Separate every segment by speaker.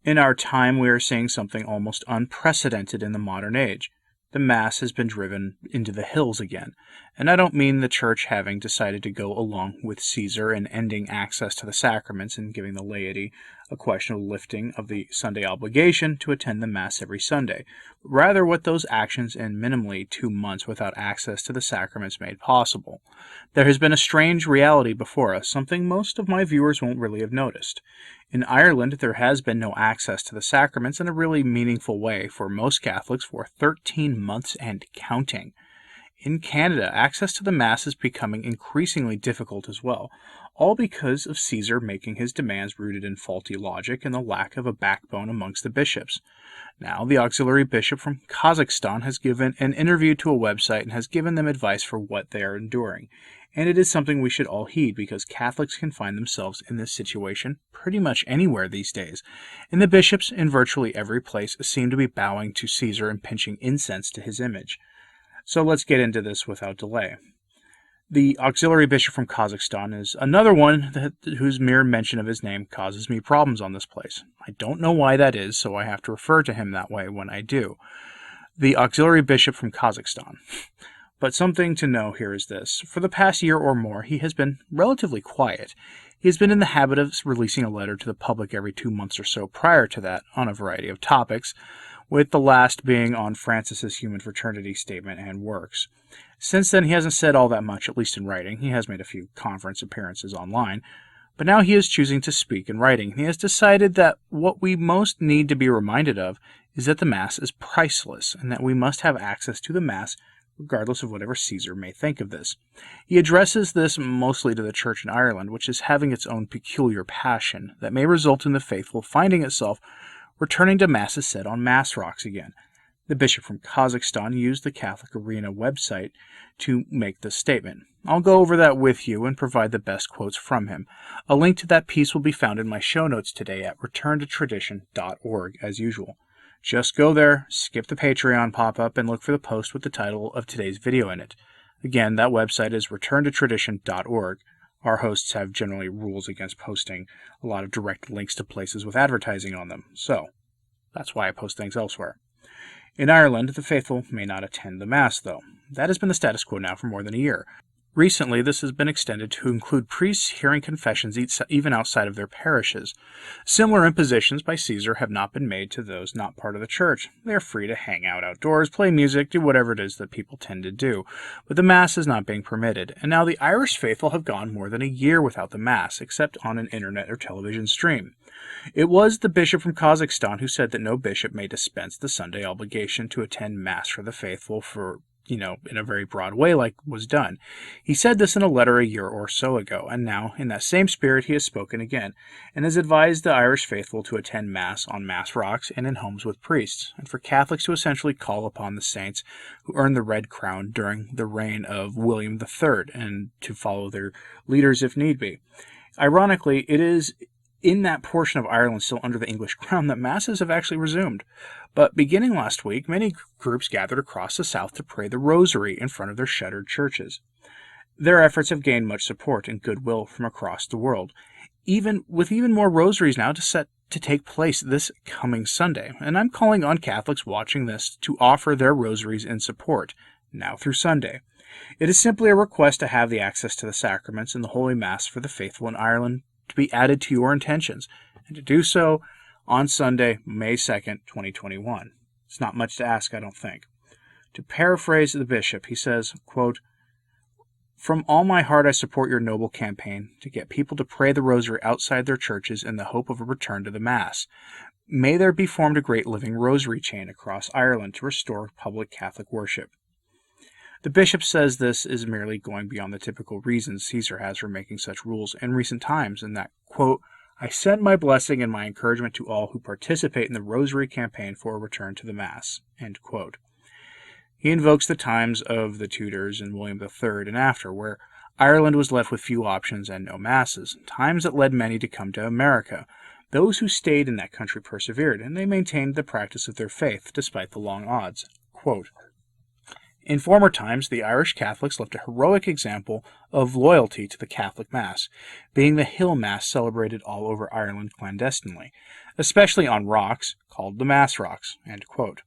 Speaker 1: In our time, we are seeing something almost unprecedented in the modern age. The Mass has been driven into the hills again, and I don't mean the Church having decided to go along with Caesar in ending access to the sacraments and giving the laity a questionable lifting of the Sunday obligation to attend the Mass every Sunday, but rather what those actions in minimally 2 months without access to the sacraments made possible. There has been a strange reality before us, something most of my viewers won't really have noticed. In Ireland, there has been no access to the sacraments in a really meaningful way for most Catholics for 13 months and counting. In Canada, access to the Mass is becoming increasingly difficult as well, all because of Caesar making his demands rooted in faulty logic and the lack of a backbone amongst the bishops. Now, the auxiliary bishop from Kazakhstan has given an interview to a website and has given them advice for what they are enduring. And it is something we should all heed because Catholics can find themselves in this situation pretty much anywhere these days. And the bishops in virtually every place seem to be bowing to Caesar and pinching incense to his image. So let's get into this without delay. The auxiliary bishop from Kazakhstan is another one whose mere mention of his name causes me problems on this place. I don't know why that is, so I have to refer to him that way when I do. The auxiliary bishop from Kazakhstan. But something to know here is this. For the past year or more, he has been relatively quiet. He has been in the habit of releasing a letter to the public every 2 months or so prior to that on a variety of topics, with the last being on Francis's human fraternity statement and works. Since then, he hasn't said all that much, at least in writing. He has made a few conference appearances online, but now he is choosing to speak in writing. He has decided that what we most need to be reminded of is that the Mass is priceless, and that we must have access to the Mass regardless of whatever Caesar may think of this. He addresses this mostly to the Church in Ireland, which is having its own peculiar passion that may result in the faithful finding itself returning to Masses said on Mass rocks again. The bishop from Kazakhstan used the Catholic Arena website to make this statement. I'll go over that with you and provide the best quotes from him. A link to that piece will be found in my show notes today at returntotradition.org as usual. Just go there, skip the Patreon pop-up, and look for the post with the title of today's video in it. Again, that website is returntotradition.org. Our hosts have generally rules against posting a lot of direct links to places with advertising on them, so that's why I post things elsewhere. In Ireland, the faithful may not attend the Mass, though. That has been the status quo now for more than a year. Recently, this has been extended to include priests hearing confessions even outside of their parishes. Similar impositions by Caesar have not been made to those not part of the Church. They are free to hang out outdoors, play music, do whatever it is that people tend to do. But the Mass is not being permitted, and now the Irish faithful have gone more than a year without the Mass, except on an internet or television stream. It was the bishop from Kazakhstan who said that no bishop may dispense the Sunday obligation to attend Mass for the faithful in a very broad way like was done. He said this in a letter a year or so ago, and now, in that same spirit, he has spoken again, and has advised the Irish faithful to attend Mass on Mass rocks and in homes with priests, and for Catholics to essentially call upon the saints who earned the Red Crown during the reign of William III, and to follow their leaders if need be. Ironically, it is in that portion of Ireland still under the English crown that Masses have actually resumed. But beginning last week, many groups gathered across the south to pray the Rosary in front of their shuttered churches. Their efforts have gained much support and goodwill from across the world, even more rosaries now to take place this coming Sunday. And I'm calling on Catholics watching this to offer their rosaries in support, now through Sunday. It is simply a request to have the access to the sacraments and the Holy Mass for the faithful in Ireland to be added to your intentions, and to do so on Sunday, May 2nd, 2021. It's not much to ask, I don't think. To paraphrase the bishop, he says, quote, "From all my heart I support your noble campaign to get people to pray the Rosary outside their churches in the hope of a return to the Mass. May there be formed a great living Rosary chain across Ireland to restore public Catholic worship." The bishop says this is merely going beyond the typical reasons Caesar has for making such rules in recent times, and that, quote, "I send my blessing and my encouragement to all who participate in the Rosary campaign for a return to the Mass," end quote. He invokes the times of the Tudors and William III and after, where Ireland was left with few options and no Masses, times that led many to come to America. Those who stayed in that country persevered, and they maintained the practice of their faith despite the long odds. Quote, In former times, the Irish Catholics left a heroic example of loyalty to the Catholic Mass, being the Hill Mass celebrated all over Ireland clandestinely, especially on rocks called the Mass Rocks. End quote.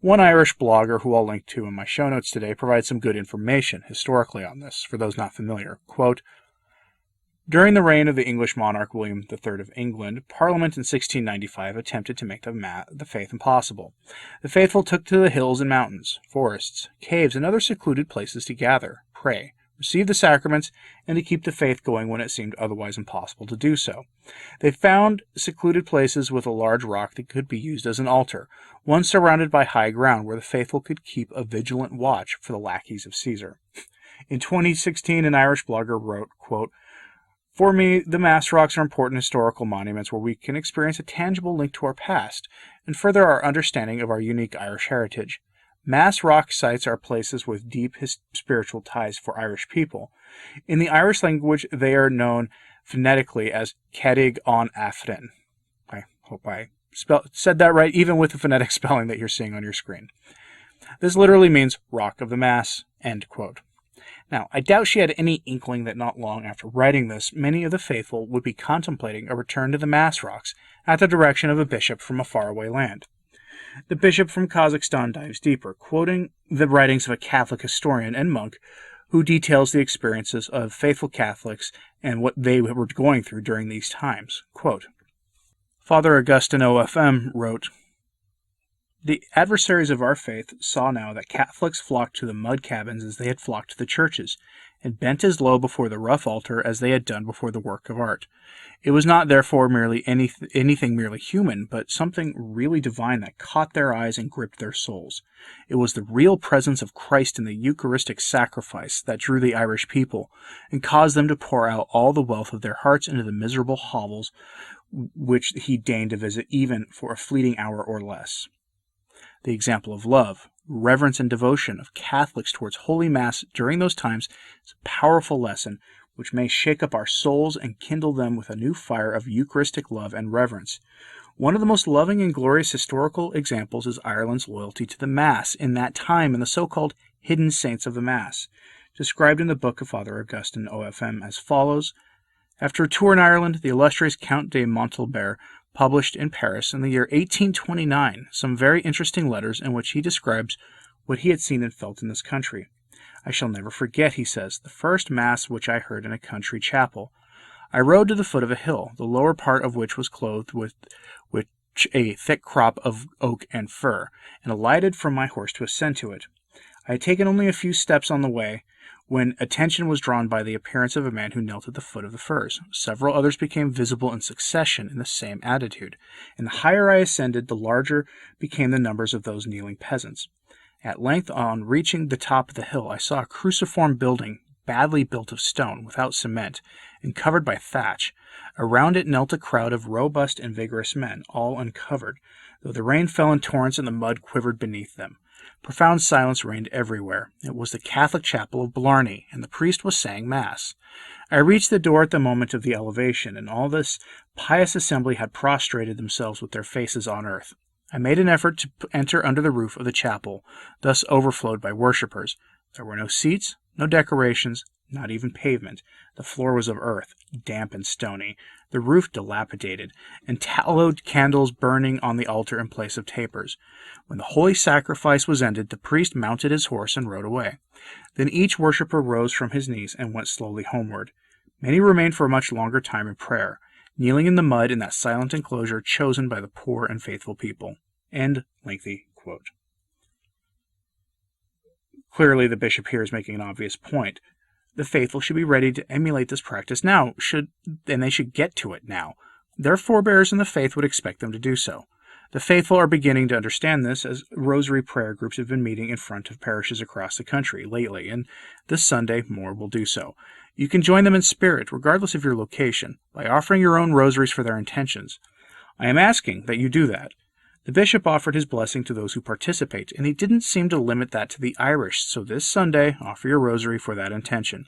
Speaker 1: One Irish blogger, who I'll link to in my show notes today, provides some good information historically on this, for those not familiar. Quote, during the reign of the English monarch William III of England, Parliament in 1695 attempted to make the faith impossible. The faithful took to the hills and mountains, forests, caves, and other secluded places to gather, pray, receive the sacraments, and to keep the faith going when it seemed otherwise impossible to do so. They found secluded places with a large rock that could be used as an altar, one surrounded by high ground where the faithful could keep a vigilant watch for the lackeys of Caesar. In 2016, an Irish blogger wrote, quote, for me, the Mass Rocks are important historical monuments where we can experience a tangible link to our past and further our understanding of our unique Irish heritage. Mass Rock sites are places with deep spiritual ties for Irish people. In the Irish language, they are known phonetically as Cadig on Afrin. I hope I said that right, even with the phonetic spelling that you're seeing on your screen. This literally means Rock of the Mass, end quote. Now, I doubt she had any inkling that not long after writing this, many of the faithful would be contemplating a return to the Mass Rocks at the direction of a bishop from a faraway land. The bishop from Kazakhstan dives deeper, quoting the writings of a Catholic historian and monk who details the experiences of faithful Catholics and what they were going through during these times. Quote, Father Augustine OFM wrote, the adversaries of our faith saw now that Catholics flocked to the mud cabins as they had flocked to the churches, and bent as low before the rough altar as they had done before the work of art. It was not therefore merely anything merely human, but something really divine that caught their eyes and gripped their souls. It was the real presence of Christ in the Eucharistic sacrifice that drew the Irish people, and caused them to pour out all the wealth of their hearts into the miserable hovels which he deigned to visit even for a fleeting hour or less. The example of love, reverence, and devotion of Catholics towards Holy Mass during those times is a powerful lesson which may shake up our souls and kindle them with a new fire of Eucharistic love and reverence. One of the most loving and glorious historical examples is Ireland's loyalty to the Mass in that time and the so-called hidden saints of the Mass, described in the book of Father Augustine OFM as follows. After a tour in Ireland, the illustrious Count de Montalbert published in Paris in the year 1829 some very interesting letters in which he describes what he had seen and felt in this country. I shall never forget, he says, the first Mass which I heard in a country chapel. I rode to the foot of a hill, the lower part of which was clothed with a thick crop of oak and fir, and alighted from my horse to ascend to it. I had taken only a few steps on the way, when attention was drawn by the appearance of a man who knelt at the foot of the firs. Several others became visible in succession in the same attitude, and the higher I ascended, the larger became the numbers of those kneeling peasants. At length, on reaching the top of the hill, I saw a cruciform building, badly built of stone, without cement, and covered by thatch. Around it knelt a crowd of robust and vigorous men, all uncovered, though the rain fell in torrents and the mud quivered beneath them. Profound silence reigned everywhere. It was the Catholic chapel of Blarney, and the priest was saying Mass. I reached the door at the moment of the elevation, and all this pious assembly had prostrated themselves with their faces on earth. I made an effort to enter under the roof of the chapel, thus overflowed by worshippers. There were no seats, no decorations, not even pavement. The floor was of earth, damp and stony, the roof dilapidated, and tallow candles burning on the altar in place of tapers. When the holy sacrifice was ended, the priest mounted his horse and rode away. Then each worshipper rose from his knees and went slowly homeward. Many remained for a much longer time in prayer, kneeling in the mud in that silent enclosure chosen by the poor and faithful people. End lengthy quote. Clearly, the bishop here is making an obvious point. The faithful should be ready to emulate this practice now, and they should get to it now. Their forebears in the faith would expect them to do so. The faithful are beginning to understand this, as rosary prayer groups have been meeting in front of parishes across the country lately, and this Sunday more will do so. You can join them in spirit, regardless of your location, by offering your own rosaries for their intentions. I am asking that you do that. The bishop offered his blessing to those who participate, and he didn't seem to limit that to the Irish, so this Sunday, offer your rosary for that intention.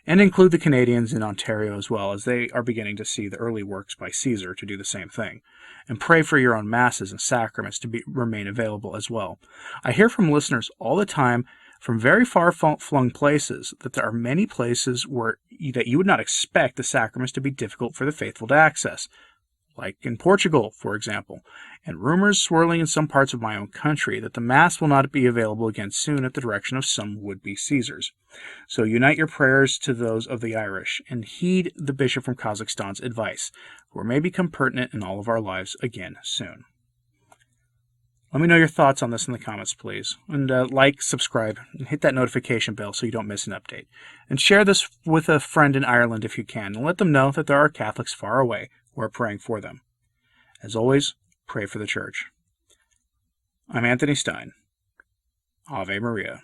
Speaker 1: And include the Canadians in Ontario as well, as they are beginning to see the early works by Caesar to do the same thing. And pray for your own masses and sacraments to remain available as well. I hear from listeners all the time from very far-flung places, that there are many places that you would not expect the sacraments to be difficult for the faithful to access, like in Portugal, for example, and rumors swirling in some parts of my own country that the Mass will not be available again soon at the direction of some would-be Caesars. So unite your prayers to those of the Irish, and heed the bishop from Kazakhstan's advice, for it may become pertinent in all of our lives again soon. Let me know your thoughts on this in the comments, please. And like, subscribe, and hit that notification bell so you don't miss an update. And share this with a friend in Ireland if you can, and let them know that there are Catholics far away who are praying for them. As always, pray for the Church. I'm Anthony Stine. Ave Maria.